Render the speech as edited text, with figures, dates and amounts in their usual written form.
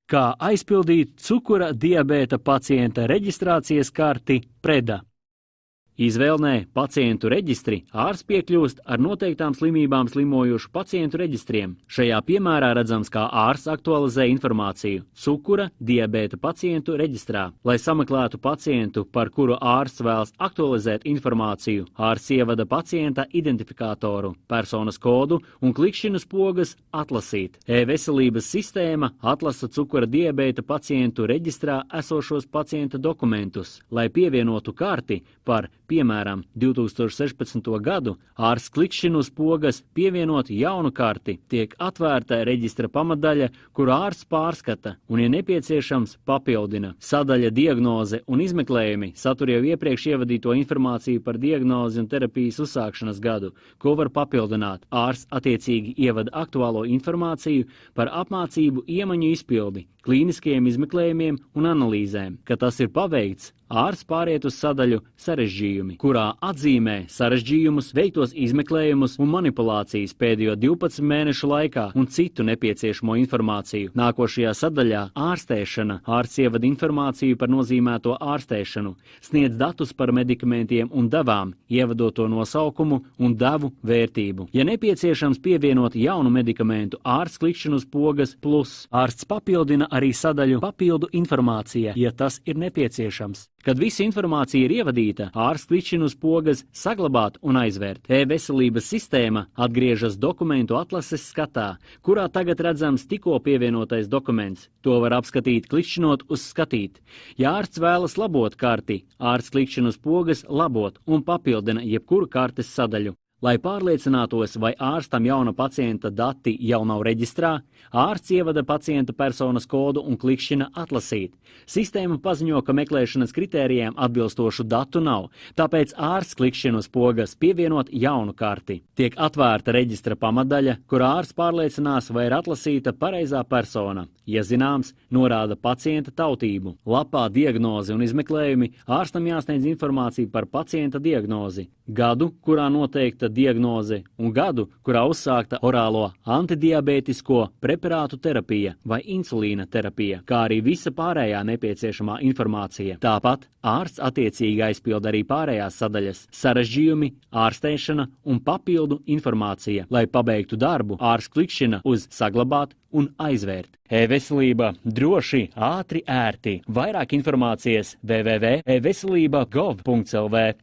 Kā aizpildīt cukura diabēta pacienta reģistrācijas karti PREDA. Izvēlnē pacientu reģistri ārsts piekļūst ar noteiktām slimībām slimojušu pacientu reģistriem. Šajā piemērā redzams, kā ārsts aktualizē informāciju cukura diabēta pacientu reģistrā. Lai sameklētu pacientu, par kuru ārsts vēlas aktualizēt informāciju, ārsts ievada pacienta identifikātoru, personas kodu un klikšķinu pogas atlasīt. E-veselības sistēma atlasa cukura diabēta pacientu reģistrā esošos pacienta dokumentus. Lai pievienotu karti par piemēram, 2016. gadu ārsts klikšķinu pogas pievienot jaunu karti, tiek atvērta reģistra pamatdaļa, kuru ārsts pārskata un, ja nepieciešams, papildina. Sadaļa diagnoze un izmeklējumi satur jau iepriekš ievadīto informāciju par diagnozi un terapijas uzsākšanas gadu, ko var papildināt. Ārsts attiecīgi ievada aktuālo informāciju par apmācību iemaņu izpildi, klīniskajiem izmeklējumiem un analīzēm. Kad tas ir paveikts, ārsts pāriet uz sadaļu sarežģījumi, kurā atzīmē sarežģījumus, veiktos izmeklējumus un manipulācijas pēdējo 12 mēnešu laikā un citu nepieciešamo informāciju. Nākošajā sadaļā ārstēšana. Ārsts ievada informāciju par nozīmēto ārstēšanu, sniedz datus par medikamentiem un devām, ievadot to nosaukumu un devu vērtību. Ja nepieciešams pievienot jaunu medikamentu, ārsts klikšķinu pogas plus. Ārsts papildina arī sadaļu papildu informācija, ja tas ir nepieciešams. Kad visa informācija ir ievadīta, ārsts klikšķina pogas saglabāt un aizvērt. E-veselības sistēma atgriežas dokumentu atlases skatā, kurā tagad redzams tikko pievienotais dokuments. To var apskatīt klikšķinot uz skatīt. Ja ārsts vēlas labot karti, ārsts klikšķina pogas labot un papildina jebkuru kartes sadaļu. Lai pārliecinātos, vai ārstam jauna pacienta dati jau nav reģistrā, ārsts ievada pacienta personas kodu un klikšķina atlasīt. Sistēma paziņo, ka meklēšanas kritērijiem atbilstošu datu nav, tāpēc ārsts klikšķina uz pogas pievienot jaunu karti. Tiek atvērta reģistra pamatdaļa, kur ārsts pārliecinās, vai ir atlasīta pareizā persona. Ja zināms, norāda pacienta tautību. Lapā diagnoze un izmeklējumi ārstam jāsniedz informācija par pacienta diagnozi, gadu, kurā noteikta diagnoze un gadu, kurā uzsākta orālo antidiabētisko preparātu terapija vai insulīna terapija, kā arī visa pārējā nepieciešamā informācija. Tāpat ārsts attiecīgi aizpild arī pārējās sadaļas - sarežģījumi, ārstēšana un papildu informācija. Lai pabeigtu darbu, ārsts klikšķina uz saglabāt un aizvērt. E-veselība droši, ātri, ērti. Vairāk informācijas www.eveselība.gov.lv